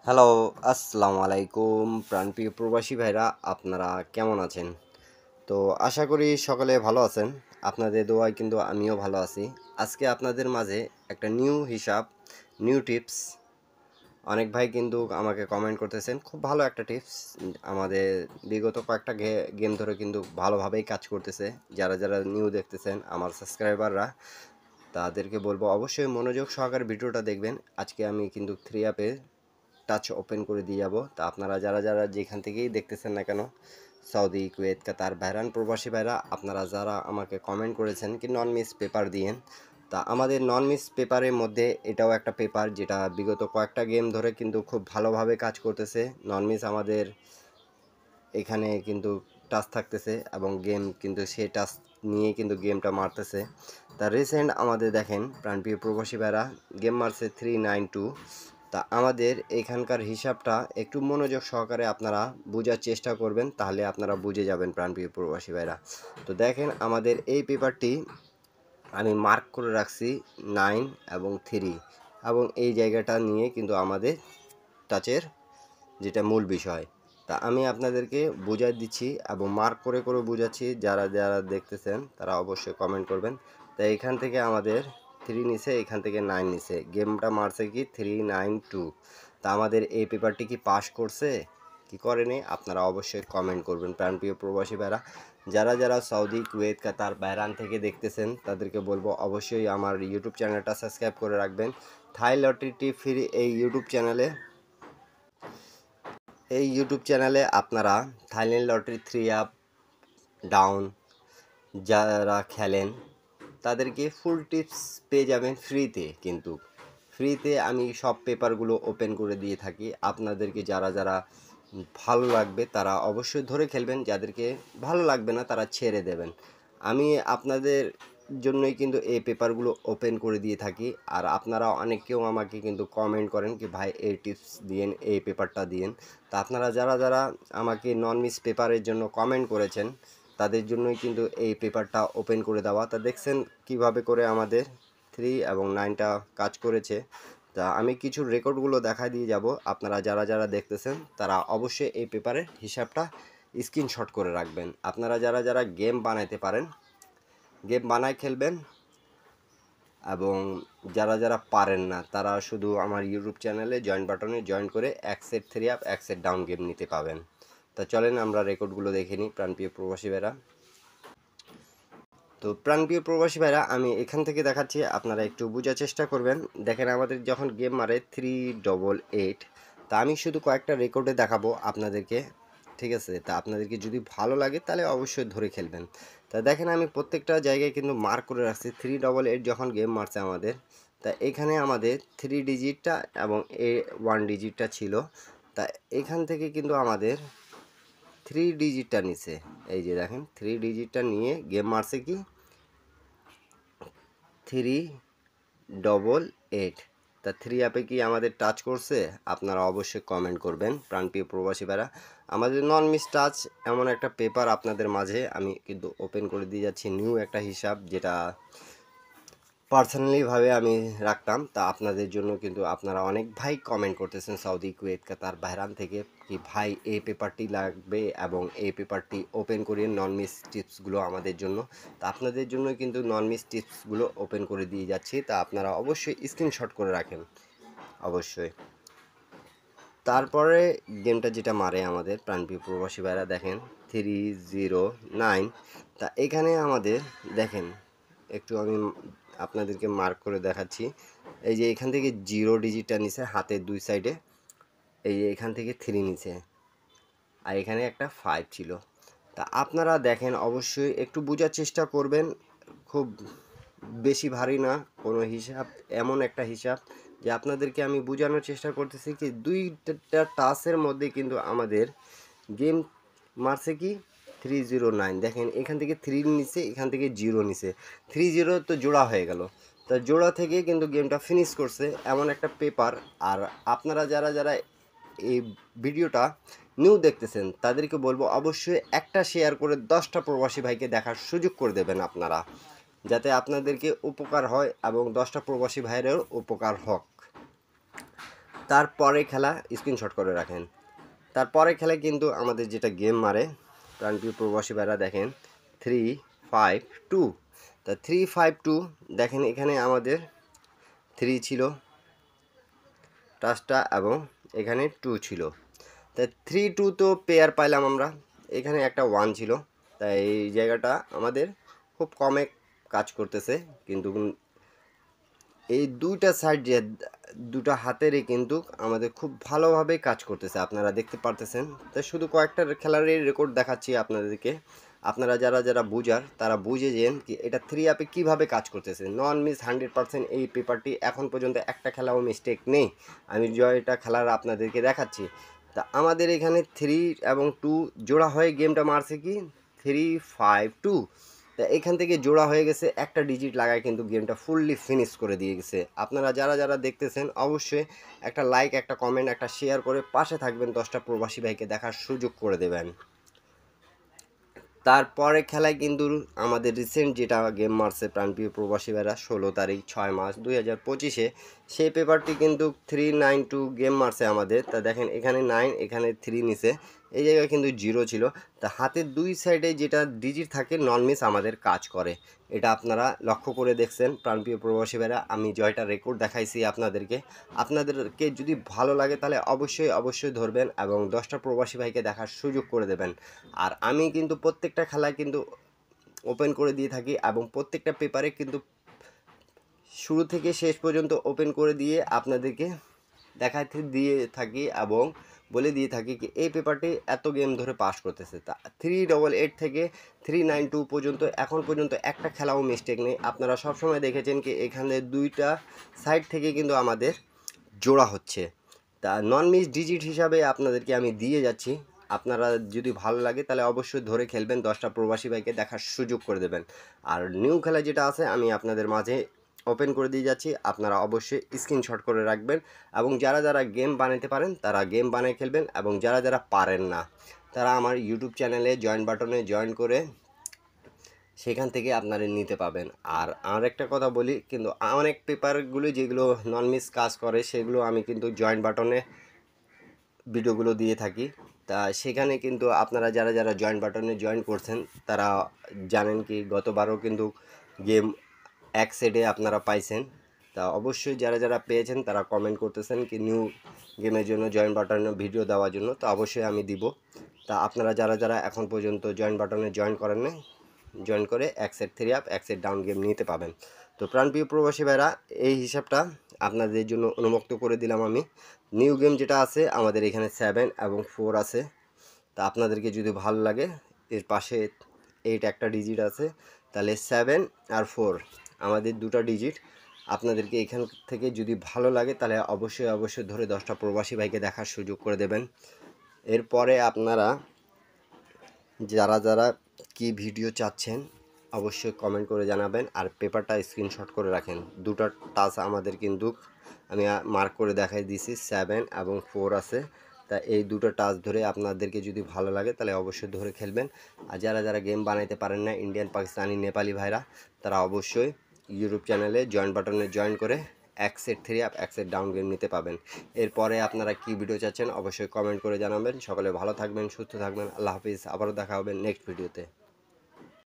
Hello, আসসালামু আলাইকুম প্রাণপ্রিয় প্রবাসী ভাইরা, আপনারা কেমন আছেন? তো আশা করি সকলে ভালো আছেন। আপনাদের দোয়ায় কিন্তু আমিও ভালো আছি। আজকে আপনাদের মাঝে একটা নিউ টিপস। অনেক ভাই কিন্তু আমাকে কমেন্ট করতেছেন, খুব ভালো একটা টিপস। আমাদের বিগত কয়েকটা গেম ধরে কিন্তু ভালোভাবেই কাজ করতেছে। যারা নিউ দেখতেছেন আমার সাবস্ক্রাইবাররা, তাদেরকে বলবো অবশ্যই মনোযোগ সহকারে ভিডিওটা দেখবেন। আজকে আমি কিন্তু থ্রি অ্যাপে টাচ ওপেন করে দিয়ে যাব। তা আপনারা যারা যেখান থেকেই দেখতেছেন না কেন, সৌদি, কুয়েত, কাতার, বাহরাইন প্রবাসী ভাইরা, আপনারা যারা আমাকে কমেন্ট করেছেন কি নন মিস পেপার দিয়েন, তা আমাদের নন মিস পেপারের মধ্যে এটাও একটা পেপার যেটা বিগত কয়েকটা গেম ধরে কিন্তু খুব ভালোভাবে কাজ করতেছে। নন মিস আমাদের এখানে কিন্তু টাচ থাকতেছে এবং গেম কিন্তু সেই টাচ নিয়ে কিন্তু গেমটা মারতেছে। তা রিসেন্ট আমাদের দেখেন প্রাণপ্রিয় প্রবাসী ভাইরা গেম মারছে 392। তা আমাদের এখানকার হিসাবটা একটু মনোযোগ সহকারে আপনারা বোঝার চেষ্টা করবেন, তাহলে আপনারা বুঝে যাবেন প্রাণপ্রিয় প্রবাসী ভাইরা। তো দেখেন আমাদের এই পেপারটি আমি মার্ক করে রাখছি 9 এবং 3, এবং এই জায়গাটা নিয়ে কিন্তু আমাদের টাচের যেটা মূল বিষয়। তা আমি আপনাদেরকে বুঝাই দিচ্ছি এবং মার্ক করে বুঝাচ্ছি। যারা দেখতেছেন তারা অবশ্যই কমেন্ট করবেন। তাই এখান থেকে আমাদের 3 নিছে, এখান থেকে 9 নিছে, গেমটা মারছে কি 392। তা আমাদের এই পেপারটি কি পাস করছে কি করেনি আপনারা অবশ্যই কমেন্ট করবেন প্রাণপ্রিয় প্রবাসী ভাইরা। যারা সৌদি, কুয়েত, কাতার, বাহরাইন থেকে দেখতেছেন তাদেরকে বলবো অবশ্যই আমার ইউটিউব চ্যানেলটা সাবস্ক্রাইব করে রাখবেন। থাই লটারি ফ্রি এই ইউটিউব চ্যানেলে আপনারা থাইল্যান্ড লটারি 3 আপ ডাউন যারা খেলেন তাদেরকে ফুল টিপস পেয়ে যাবেন ফ্রিতে। কিন্তু ফ্রিতে আমি সব পেপারগুলো ওপেন করে দিয়ে থাকি। আপনাদেরকে যারা ভালো লাগবে তারা অবশ্যই ধরে খেলবেন, যাদেরকে ভালো লাগবে না তারা ছেড়ে দেবেন। আমি আপনাদের জন্যই কিন্তু এই পেপারগুলো ওপেন করে দিয়ে থাকি। আর আপনারা অনেকেও আমাকে কিন্তু কমেন্ট করেন কি ভাই এই টিপস দিয়েন, এই পেপারটা দিয়েন। তা আপনারা যারা আমাকে নন মিস পেপারের জন্য কমেন্ট করেছেন তাদের জন্যই কিন্তু এই পেপারটা ওপেন করে দেওয়া। তা দেখছেন কিভাবে করে আমাদের 3 এবং 9টা কাজ করেছে। তা আমি কিছু রেকর্ডগুলো দেখা দিয়ে যাব। আপনারা যারা দেখতেছেন তারা অবশ্যই এই পেপারের হিসাবটা স্ক্রিনশট করে রাখবেন। আপনারা যারা গেম বানাইতে পারেন, গেম বানায় খেলবেন, এবং যারা পারেন না তারা শুধু আমার ইউটিউব চ্যানেলে জয়েন বাটনে জয়েন করে এক সেট 3 আপ এক সেট ডাউন গেম নিতে পাবেন। তা চলেন আমরা রেকর্ডগুলো দেখে নিই প্রাণপ্রিয় প্রবাসী ভাইরা। তো প্রাণপ্রিয় প্রবাসী ভাইরা আমি এখান থেকে দেখাচ্ছি, আপনারা একটু বোঝার চেষ্টা করবেন। দেখেন আমাদের যখন গেম মারে 388, তা আমি শুধু কয়েকটা রেকর্ডে দেখাবো আপনাদেরকে, ঠিক আছে? তা আপনাদেরকে যদি ভালো লাগে তাহলে অবশ্যই ধরে খেলবেন। তা দেখেন আমি প্রত্যেকটা জায়গায় কিন্তু মার্ক করে রাখছি 388 যখন গেম মারছে আমাদের। তা এখানে আমাদের 3 ডিজিটটা এবং 1 ডিজিটটা ছিল। তা এখান থেকে কিন্তু আমাদের 3 ডিজিটটা নিছে। এই যে দেখেন 3 ডিজিটটা নিয়ে গেম মারছে কি 388। তা 3 অ্যাপে কি আমাদের টাচ করছে আপনারা অবশ্যই কমেন্ট করবেন প্রাণপ্রিয় প্রবাসী ভাইরা। আমাদের নন মিস টাচ এমন একটা পেপার আপনাদের মাঝে আমি কিন্তু ওপেন করে দিয়ে যাচ্ছি, নিউ একটা হিসাব যেটা পার্সোনালিভাবে আমি রাখতাম। তা আপনাদের জন্য কিন্তু আপনারা অনেক ভাই কমেন্ট করতেছেন সৌদি, কুয়েত, কাতার, বাহরাইন থেকে কি ভাই এই পেপারটি লাগবে এবং এই পেপারটি ওপেন করিয়ে নন মিস টিপসগুলো আমাদের জন্য। তা আপনাদের জন্য কিন্তু নন মিস টিপসগুলো ওপেন করে দিয়ে যাচ্ছি। তা আপনারা অবশ্যই স্ক্রিনশট করে রাখেন অবশ্যই। তারপরে গেমটা যেটা মারে আমাদের প্রাণপ্রিয় প্রবাসী ভাইরা দেখেন 309। তা এখানে আমাদের দেখেন একটু আমি আপনাদেরকে মার্ক করে দেখাচ্ছি। এই যে এখান থেকে 0 ডিজিটটা নিচে হাতের দুই সাইডে, এই যে এখান থেকে 3 নিচে, আর এখানে একটা 5 ছিল। তা আপনারা দেখেন অবশ্যই একটু বোঝার চেষ্টা করবেন। খুব বেশি ভারী না কোনো হিসাব, এমন একটা হিসাব যে আপনাদেরকে আমি বোঝানোর চেষ্টা করতেছি কি দুইটা টাচের মধ্যে কিন্তু আমাদের গেম মারছে কি 309। দেখেন এখান থেকে 3 নিচে, এখান থেকে 0 নিচে, 30 তো জোড়া হয়ে গেল। তা জোড়া থেকে কিন্তু গেমটা ফিনিশ করছে এমন একটা পেপার। আর আপনারা যারা এই ভিডিওটা নিউ দেখতেছেন তাদেরকে বলবো অবশ্যই একটা শেয়ার করে 10টা প্রবাসী ভাইকে দেখার সুযোগ করে দেবেন আপনারা, যাতে আপনাদেরকে উপকার হয় এবং 10টা প্রবাসী ভাইয়েরও উপকার হোক। তারপরে খেলা স্ক্রিনশট করে রাখেন। তারপরে খেলায় কিন্তু আমাদের যেটা গেম মারে প্রাণপ্রিয় প্রবাসী ভাইরা দেখেন 3-5-2। তা 3-5-2 দেখেন এখানে আমাদের 3 ছিল টাচটা এবং এখানে 2 ছিল। তাই 3-2 তো পেয়ার পাইলাম আমরা, এখানে একটা 1 ছিল। তাই এই জায়গাটা আমাদের খুব কমে কাজ করতেছে, কিন্তু এই দুইটা সাইড যে দুটা হাতেরই কিন্তু আমাদের খুব ভালোভাবে কাজ করতেছে, আপনারা দেখতে পারতেছেন। তাই শুধু কয়েকটা খেলারই রেকর্ড দেখাচ্ছি আপনাদেরকে, আপনারা যারা যারা বুঝার তারা বুঝে যেন কি এটা 3 আপে কীভাবে কাজ করতেছে। নন মিস 100% এই পেপারটি এখন পর্যন্ত একটা খেলাও মিস্টেক নেই। আমি জয়টা খেলার আপনাদেরকে দেখাচ্ছি। তা আমাদের এখানে 3 এবং 2 জোড়া হয়ে গেমটা মারছে কি 3-5-2। তা এখান থেকে জোড়া হয়ে গেছে, একটা ডিজিট লাগায় কিন্তু গেমটা ফুললি ফিনিশ করে দিয়ে গেছে। আপনারা যারা যারা দেখতেছেন অবশ্যই একটা লাইক, একটা কমেন্ট, একটা শেয়ার করে পাশে থাকবেন, 10টা প্রবাসী ভাইকে দেখার সুযোগ করে দেবেন। তারপরে খেলায় কিন্তু আমাদের রিসেন্ট যেটা গেম মারছে প্রাণপ্রিয় প্রবাসী ভাইরা 16 তারিখ 6 মাস 2025-এ, সেই পেপারটি কিন্তু 3-9-2 গেম মারছে আমাদের। তা দেখেন এখানে 9, এখানে 3 নিছে, এই জায়গায় কিন্তু 0 ছিল। তা হাতের দুই সাইডে যেটা ডিজিট থাকে নন মিস আমাদের কাজ করে, এটা আপনারা লক্ষ্য করে দেখছেন প্রাণপ্রিয় প্রবাসী ভাইরা। আমি জয়টা রেকর্ড দেখাইছি আপনাদেরকে, আপনাদেরকে যদি ভালো লাগে তাহলে অবশ্যই অবশ্যই ধরবেন এবং 10টা প্রবাসী ভাইকে দেখার সুযোগ করে দেবেন। আর আমি কিন্তু প্রত্যেকটা খেলায় কিন্তু ওপেন করে দিয়ে থাকি এবং প্রত্যেকটা পেপারে কিন্তু শুরু থেকে শেষ পর্যন্ত ওপেন করে দিয়ে আপনাদেরকে দেখাতে দিয়ে থাকি এবং বলে দিয়ে থাকি কি এই পেপারটি এত গেম ধরে পাস করতেছে। তা 388 থেকে 392 পর্যন্ত এখন পর্যন্ত একটা খেলাও মিস্টেক নেই। আপনারা সবসময় দেখেছেন কি এখানে দুইটা সাইড থেকে কিন্তু আমাদের জোড়া হচ্ছে। তা নন মিস ডিজিট হিসাবে আপনাদেরকে আমি দিয়ে যাচ্ছি, আপনারা যদি ভালো লাগে তাহলে অবশ্যই ধরে খেলবেন, 10টা প্রবাসী ভাইকে দেখার সুযোগ করে দেবেন। আর নিউ খেলা যেটা আছে আমি আপনাদের মাঝে ওপেন করে দিয়ে যাচ্ছি, আপনারা অবশ্যই স্ক্রিনশট করে রাখবেন এবং যারা যারা গেম বানাতে পারেন তারা গেম বানিয়ে খেলবেন এবং যারা যারা পারেন না তারা আমার ইউটিউব চ্যানেলে জয়েন বাটনে জয়েন করে সেখান থেকে আপনারা নিতে পাবেন। আর আরেকটা কথা বলি, কিন্তু অনেক পেপারগুলো যেগুলো নন মিস কাজ করে সেগুলো আমি কিন্তু জয়েন বাটনে ভিডিওগুলো দিয়ে থাকি। তা সেখানে কিন্তু আপনারা যারা যারা জয়েন বাটনে জয়েন করছেন তারা জানেন কি গতবারও কিন্তু গেম এক সেটে আপনারা পাইছেন। তা অবশ্যই যারা যারা পেয়েছেন তারা কমেন্ট করতেছেন কি নিউ গেমের জন্য জয়েন বাটনে ভিডিও দেওয়ার জন্য, তো অবশ্যই আমি দিব। তা আপনারা যারা যারা এখন পর্যন্ত জয়েন বাটনে জয়েন করেন নাই জয়েন করে এক সেট 3 আপ এক সেট ডাউন গেম নিতে পাবেন। তো প্রাণপ্রিয় প্রবাসী ভাইরা এই হিসাবটা আপনাদের জন্য উন্মুক্ত করে দিলাম আমি। নিউ গেম যেটা আছে আমাদের এখানে 7 এবং 4 আছে। তা আপনাদেরকে যদি ভালো লাগে এর পাশে 8 একটা ডিজিট আছে, তাহলে 7 আর 4 আমাদের দুটো ডিজিট। আপনাদেরকে এখান থেকে যদি ভালো লাগে তাহলে অবশ্যই অবশ্যই ধরে 10টা প্রবাসী ভাইকে দেখার সুযোগ করে দেবেন। এরপরে আপনারা যারা যারা কি ভিডিও চাচ্ছেন অবশ্যই কমেন্ট করে জানাবেন আর পেপারটা স্ক্রিনশট করে রাখেন। দুটো টাচ আমাদের কিন্তু আমি মার্ক করে দেখাই দিয়েছি 7 এবং 4 আছে। তা এই দুটো টাচ ধরে আপনাদেরকে যদি ভালো লাগে তাহলে অবশ্যই ধরে খেলবেন। আর যারা যারা গেম বানাইতে পারেন না ইন্ডিয়ান, পাকিস্তানি, নেপালি ভাইরা তারা অবশ্যই ইউটিউব চ্যানেলে জয়েন বাটনে জয়েন করে এক সেট 3 আপ এক সেট ডাউন গেম নিতে পাবেন। এরপরে আপনারা কি ভিডিও চাচ্ছেন অবশ্যই কমেন্ট করে জানাবেন। সকলে ভালো থাকবেন, সুস্থ থাকবেন। আল্লাহ হাফিজ, আবারও দেখা হবে নেক্সট ভিডিওতে।